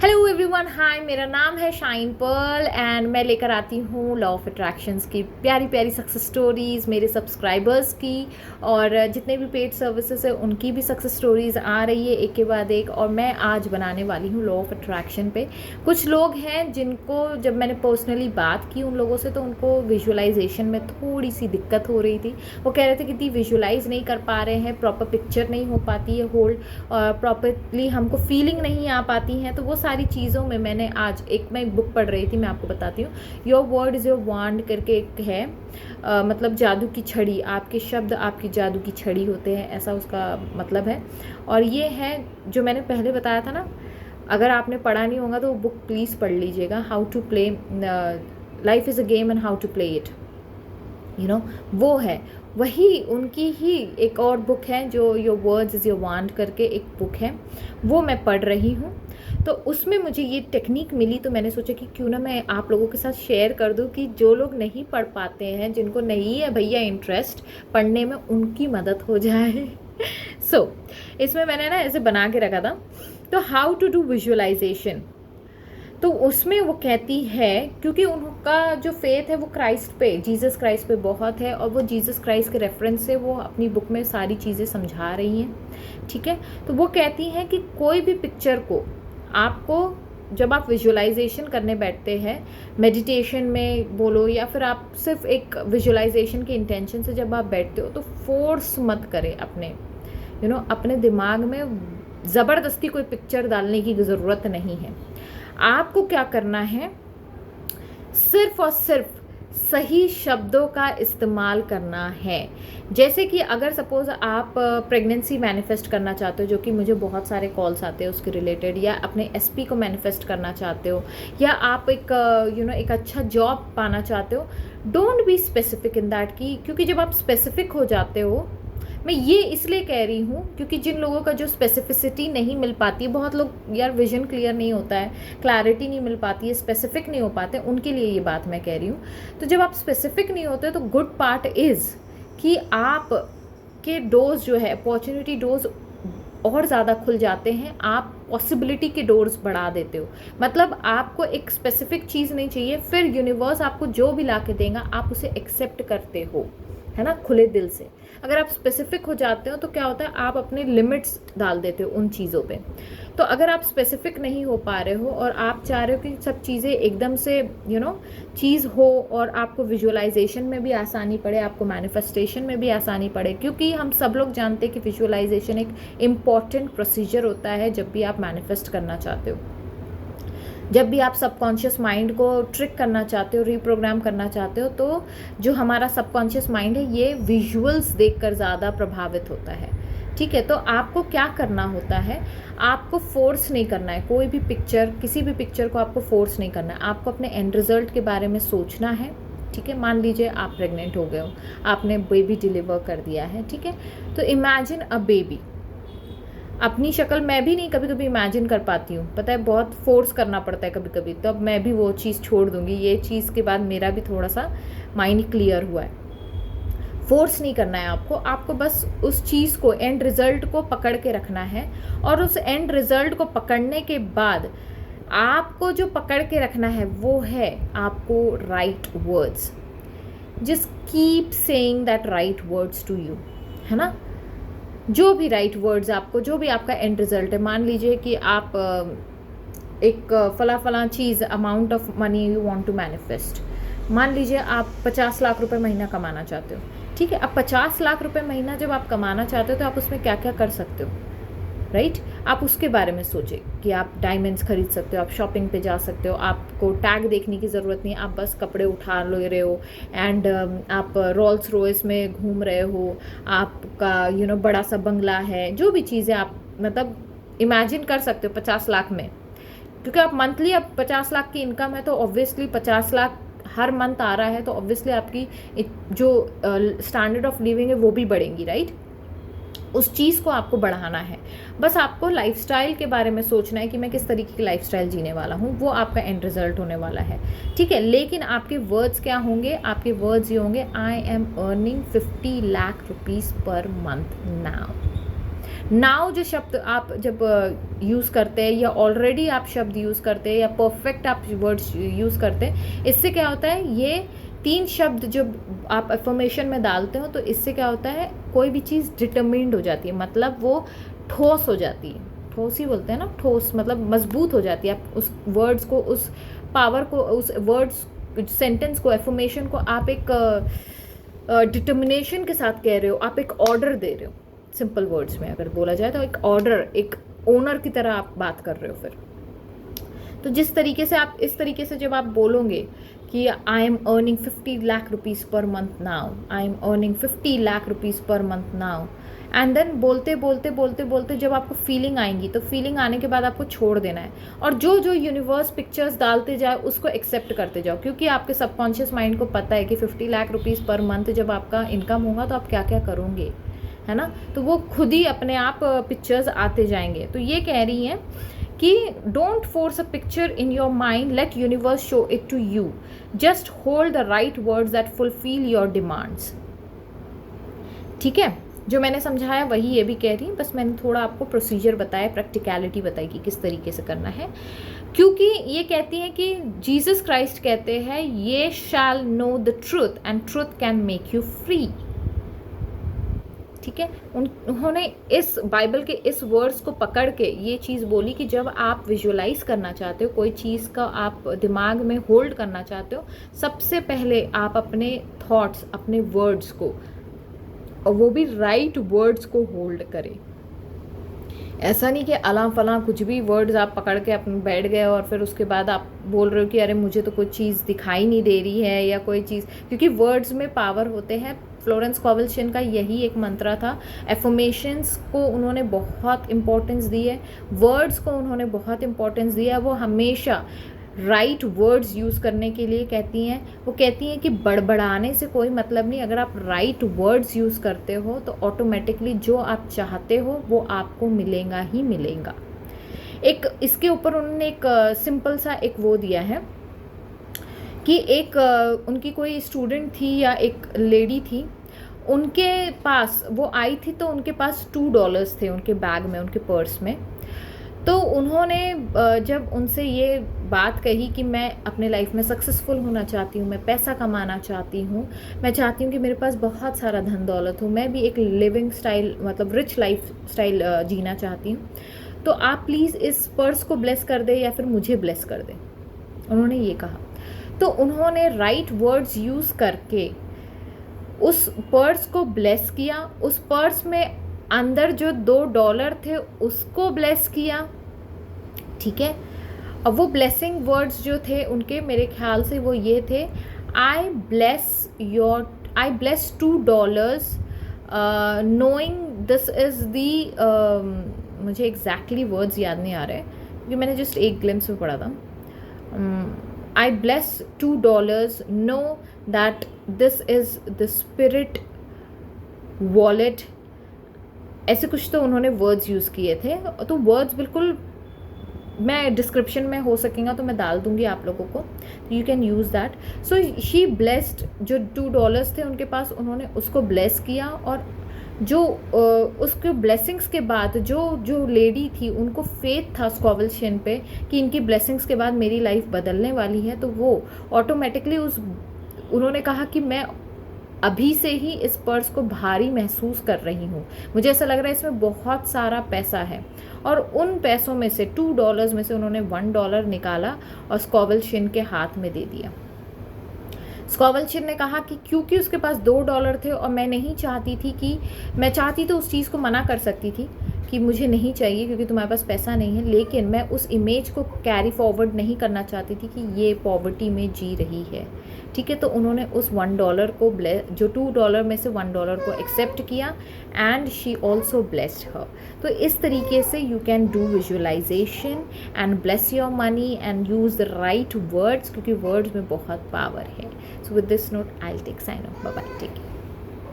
Hello everyone, हाय। मेरा नाम है शाइन पर्ल एंड मैं लेकर आती हूँ लॉ ऑफ अट्रैक्शंस की प्यारी प्यारी सक्सेस स्टोरीज़ मेरे सब्सक्राइबर्स की, और जितने भी पेड सर्विसेज है उनकी भी सक्सेस स्टोरीज़ आ रही है एक के बाद एक। और मैं आज बनाने वाली हूँ लॉ ऑफ अट्रैक्शन पे। कुछ लोग हैं जिनको जब मैंने पर्सनली बात की उन लोगों से, तो उनको विजुअलाइजेशन में थोड़ी सी दिक्कत हो रही थी। वो कह रहे थे कि विजुअलाइज नहीं कर पा रहे हैं, प्रॉपर पिक्चर नहीं हो पाती है होल्ड, और प्रॉपरली हमको फीलिंग नहीं आ पाती है। तो वो सारी चीज़ों में मैंने आज मैं एक बुक पढ़ रही थी, मैं आपको बताती हूँ। योर वर्ड इज़ योर वांड करके एक है, मतलब जादू की छड़ी। आपके शब्द आपकी जादू की छड़ी होते हैं, ऐसा उसका मतलब है। और ये है जो मैंने पहले बताया था ना, अगर आपने पढ़ा नहीं होगा तो वो बुक प्लीज़ पढ़ लीजिएगा। How to play life is a game and how to play it, वो है। वही उनकी ही एक और बुक है जो योर वर्ड्स इज़ योर वांड करके एक बुक है, वो मैं पढ़ रही हूँ। तो उसमें मुझे ये टेक्निक मिली, तो मैंने सोचा कि क्यों ना मैं आप लोगों के साथ शेयर कर दूं कि जो लोग नहीं पढ़ पाते हैं, जिनको नहीं है भैया इंटरेस्ट पढ़ने में, उनकी मदद हो जाए। इसमें मैंने ना ऐसे बना के रखा था। तो हाउ टू डू विजुअलाइजेशन, तो उसमें वो कहती है, क्योंकि उनका जो फेथ है वो क्राइस्ट पे, जीसस क्राइस्ट पे बहुत है, और वो जीसस क्राइस्ट के रेफरेंस से वो अपनी बुक में सारी चीज़ें समझा रही हैं। ठीक है, तो वो कहती हैं कि कोई भी पिक्चर को आपको, जब आप विजुअलाइजेशन करने बैठते हैं, मेडिटेशन में बोलो या फिर आप सिर्फ एक विजुअलाइजेशन के इंटेंशन से जब आप बैठते हो, तो फोर्स मत करें अपने अपने दिमाग में ज़बरदस्ती कोई पिक्चर डालने की ज़रूरत नहीं है। आपको क्या करना है, सिर्फ और सिर्फ सही शब्दों का इस्तेमाल करना है। जैसे कि अगर सपोज आप प्रेगनेंसी मैनिफेस्ट करना चाहते हो, जो कि मुझे बहुत सारे कॉल्स आते हैं उसके रिलेटेड, या अपने एसपी को मैनिफेस्ट करना चाहते हो, या आप एक एक अच्छा जॉब पाना चाहते हो, don't be specific in that की, क्योंकि जब आप स्पेसिफिक हो जाते हो, मैं ये इसलिए कह रही हूँ क्योंकि जिन लोगों का जो स्पेसिफिसिटी नहीं मिल पाती है, बहुत लोग यार विजन क्लियर नहीं होता है, क्लैरिटी नहीं मिल पाती है, स्पेसिफिक नहीं हो पाते, उनके लिए ये बात मैं कह रही हूँ। तो जब आप स्पेसिफिक नहीं होते तो गुड पार्ट इज़ कि आप के डोर्स जो है, अपॉर्चुनिटी डोर्स और ज़्यादा खुल जाते हैं, आप पॉसिबिलिटी के डोर्स बढ़ा देते हो। मतलब आपको एक स्पेसिफिक चीज़ नहीं चाहिए, फिर यूनिवर्स आपको जो भी ला के देगा आप उसे एक्सेप्ट करते हो, है ना, खुले दिल से। अगर आप स्पेसिफिक हो जाते हो तो क्या होता है, आप अपने लिमिट्स डाल देते हो उन चीज़ों पे। तो अगर आप स्पेसिफिक नहीं हो पा रहे हो और आप चाह रहे हो कि सब चीज़ें एकदम से चीज़ हो, और आपको विजुअलाइजेशन में भी आसानी पड़े, आपको मैनिफेस्टेशन में भी आसानी पड़े, क्योंकि हम सब लोग जानते हैं कि विजुअलाइजेशन एक इम्पॉर्टेंट प्रोसीजर होता है जब भी आप मैनिफेस्ट करना चाहते हो। जब भी आप सबकॉन्शियस माइंड को ट्रिक करना चाहते हो, रीप्रोग्राम करना चाहते हो, तो जो हमारा सबकॉन्शियस माइंड है ये विजुअल्स देखकर ज़्यादा प्रभावित होता है। ठीक है, तो आपको क्या करना होता है, आपको फोर्स नहीं करना है कोई भी पिक्चर, किसी भी पिक्चर को आपको फोर्स नहीं करना है। आपको अपने एंड रिजल्ट के बारे में सोचना है। ठीक है, मान लीजिए आप प्रेग्नेंट हो गए हो, आपने बेबी डिलीवर कर दिया है। ठीक है, तो इमेजिन अ बेबी। अपनी शक्ल मैं भी नहीं कभी कभी इमेजिन कर पाती हूँ, पता है, बहुत फोर्स करना पड़ता है कभी कभी, तो अब मैं भी वो चीज़ छोड़ दूँगी। ये चीज़ के बाद मेरा भी थोड़ा सा माइंड क्लियर हुआ है। फोर्स नहीं करना है आपको बस उस चीज़ को, एंड रिजल्ट को पकड़ के रखना है। और उस एंड रिजल्ट को पकड़ने के बाद आपको जो पकड़ के रखना है वो है आपको right words. Just keep saying that right words to you, है ना। जो भी राइट वर्ड्स आपको, जो भी आपका एंड रिजल्ट है, मान लीजिए कि आप एक फला चीज़, amount of money you want to manifest. मान लीजिए आप 50 लाख रुपए महीना कमाना चाहते हो। ठीक है, अब 50 लाख रुपए महीना जब आप कमाना चाहते हो तो आप उसमें क्या क्या कर सकते हो, राइट। आप उसके बारे में सोचें कि आप डायमंड्स खरीद सकते हो, आप शॉपिंग पे जा सकते हो, आपको टैग देखने की ज़रूरत नहीं, आप बस कपड़े उठा ले रहे हो एंड आप रोल्स रॉयस में घूम रहे हो, आपका बड़ा सा बंगला है, जो भी चीज़ें आप मतलब इमेजिन कर सकते हो 50 लाख में। क्योंकि आप मंथली, अब 50 लाख की इनकम है तो ऑब्वियसली 50 लाख हर मंथ आ रहा है, तो ऑब्वियसली आपकी जो स्टैंडर्ड ऑफ लिविंग है वो भी बढ़ेंगी, राइट। उस चीज़ को आपको बढ़ाना है। बस आपको लाइफस्टाइल के बारे में सोचना है कि मैं किस तरीके की लाइफस्टाइल जीने वाला हूँ, वो आपका एंड रिजल्ट होने वाला है। ठीक है, लेकिन आपके वर्ड्स क्या होंगे, आपके वर्ड्स ये होंगे, आई am earning 50 lakh rupees per month now. Now जो शब्द आप जब यूज़ करते हैं, या ऑलरेडी आप शब्द यूज़ करते हैं, या परफेक्ट आप वर्ड्स यूज़ करते हैं, इससे क्या होता है, ये 3 शब्द जब आप अफर्मेशन में डालते हो तो इससे क्या होता है, कोई भी चीज़ डिटरमिन्ड हो जाती है, मतलब वो ठोस हो जाती है। ठोस ही बोलते हैं ना, ठोस मतलब मजबूत हो जाती है। आप उस वर्ड्स को, उस पावर को, उस वर्ड्स सेंटेंस को, एफर्मेशन को आप एक डिटर्मिनेशन के साथ कह रहे हो, आप एक ऑर्डर दे रहे हो। सिंपल वर्ड्स में अगर बोला जाए तो एक ऑर्डर, एक ओनर की तरह आप बात कर रहे हो। फिर तो जिस तरीके से आप, इस तरीके से जब आप बोलोगे कि I am earning 50 lakh rupees per month now, I am earning 50 lakh rupees per month now, and then बोलते बोलते बोलते बोलते जब आपको फीलिंग आएंगी, तो फीलिंग आने के बाद आपको छोड़ देना है, और जो जो यूनिवर्स पिक्चर्स डालते जाए उसको एक्सेप्ट करते जाओ, क्योंकि आपके सबकॉन्शियस माइंड को पता है कि 50 लाख रुपीज़ पर मंथ जब आपका इनकम होगा तो आप क्या क्या करोगे, है ना। तो वो खुद ही अपने आप पिक्चर्स आते जाएंगे। तो ये कह रही हैं कि don't force a picture in your mind, let universe show it to you, just hold the right words that fulfil your demands. ठीक है, जो मैंने समझाया वही ये भी कह रही है, बस मैंने थोड़ा आपको प्रोसीजर बताया, प्रैक्टिकलिटी बताई कि किस तरीके से करना है। क्योंकि ये कहती है कि जीसस क्राइस्ट कहते हैं, ye shall know the truth and truth can make you free. ठीक है, उन्होंने इस बाइबल के इस वर्ड्स को पकड़ के ये चीज़ बोली कि जब आप विजुअलाइज करना चाहते हो, कोई चीज़ का आप दिमाग में होल्ड करना चाहते हो, सबसे पहले आप अपने थॉट्स, अपने वर्ड्स को, और वो भी राइट वर्ड्स को होल्ड करें। ऐसा नहीं कि अला फला कुछ भी वर्ड्स आप पकड़ के अपने बैठ गए और फिर उसके बाद आप बोल रहे हो कि अरे मुझे तो कोई चीज़ दिखाई नहीं दे रही है या कोई चीज़, क्योंकि वर्ड्स में पावर होते हैं। फ्लोरेंस स्कॉवेल शिन का यही एक मंत्रा था। एफर्मेशंस को उन्होंने बहुत इम्पोर्टेंस दी है, वर्ड्स को उन्होंने बहुत इम्पोर्टेंस दिया है। वो हमेशा राइट वर्ड्स यूज़ करने के लिए कहती हैं। वो कहती हैं कि बड़बड़ाने से कोई मतलब नहीं, अगर आप राइट वर्ड्स यूज़ करते हो तो ऑटोमेटिकली जो आप चाहते हो वो आपको मिलेगा ही मिलेगा। एक इसके ऊपर उन्होंने एक सिंपल सा एक वो दिया है कि एक उनकी कोई स्टूडेंट थी या एक लेडी थी, उनके पास वो आई थी तो उनके पास $2 थे उनके बैग में, उनके पर्स में। तो उन्होंने जब उनसे ये बात कही कि मैं अपने लाइफ में सक्सेसफुल होना चाहती हूँ, मैं पैसा कमाना चाहती हूँ, मैं चाहती हूँ कि मेरे पास बहुत सारा धन दौलत हो, मैं भी एक लिविंग स्टाइल मतलब रिच लाइफ स्टाइल जीना चाहती हूँ, तो आप प्लीज़ इस पर्स को ब्लेस कर दे या फिर मुझे ब्लेस कर दे, उन्होंने ये कहा। तो उन्होंने राइट वर्ड्स यूज़ करके उस पर्स को ब्लेस किया। उस पर्स में अंदर जो $2 थे उसको ब्लेस किया। ठीक है, अब वो ब्लेसिंग वर्ड्स जो थे उनके, मेरे ख्याल से वो ये थे, आई bless $2 knowing this is the मुझे एग्जैक्टली वर्ड्स याद नहीं आ रहे क्योंकि मैंने जस्ट एक ग्लिम्स में पढ़ा था। आई bless $2 know that this is the spirit wallet, ऐसे कुछ तो उन्होंने वर्ड्स यूज़ किए थे। तो वर्ड्स बिल्कुल मैं डिस्क्रिप्शन में हो सकेगा तो मैं डाल दूंगी आप लोगों को, you can use that. So she blessed, जो $2 थे उनके पास, उन्होंने उसको ब्लेस किया। और जो उसके ब्लेसिंग्स के बाद जो लेडी थी उनको फेथ था स्कॉवेल शिन पे कि इनकी ब्लेसिंग्स के बाद मेरी लाइफ बदलने वाली है, तो वो ऑटोमेटिकली उन्होंने कहा कि मैं अभी से ही इस पर्स को भारी महसूस कर रही हूँ, मुझे ऐसा लग रहा है इसमें बहुत सारा पैसा है। और उन पैसों में से $2 में से उन्होंने $1 निकाला और स्कॉवेल शिन के हाथ में दे दिया। स्कॉवेल शिन ने कहा कि क्योंकि उसके पास $2 थे और मैं नहीं चाहती थी कि, मैं चाहती तो उस चीज़ को मना कर सकती थी कि मुझे नहीं चाहिए क्योंकि तुम्हारे पास पैसा नहीं है, लेकिन मैं उस इमेज को कैरी फॉरवर्ड नहीं करना चाहती थी कि ये पॉवर्टी में जी रही है। ठीक है, तो उन्होंने उस $1 को जो $2 में से $1 को एक्सेप्ट किया and she also blessed her. तो इस तरीके से you can do visualisation and bless your money and use the right words, क्योंकि वर्ड्स में बहुत पावर है। So with this note I will take sign off, bye bye, take care.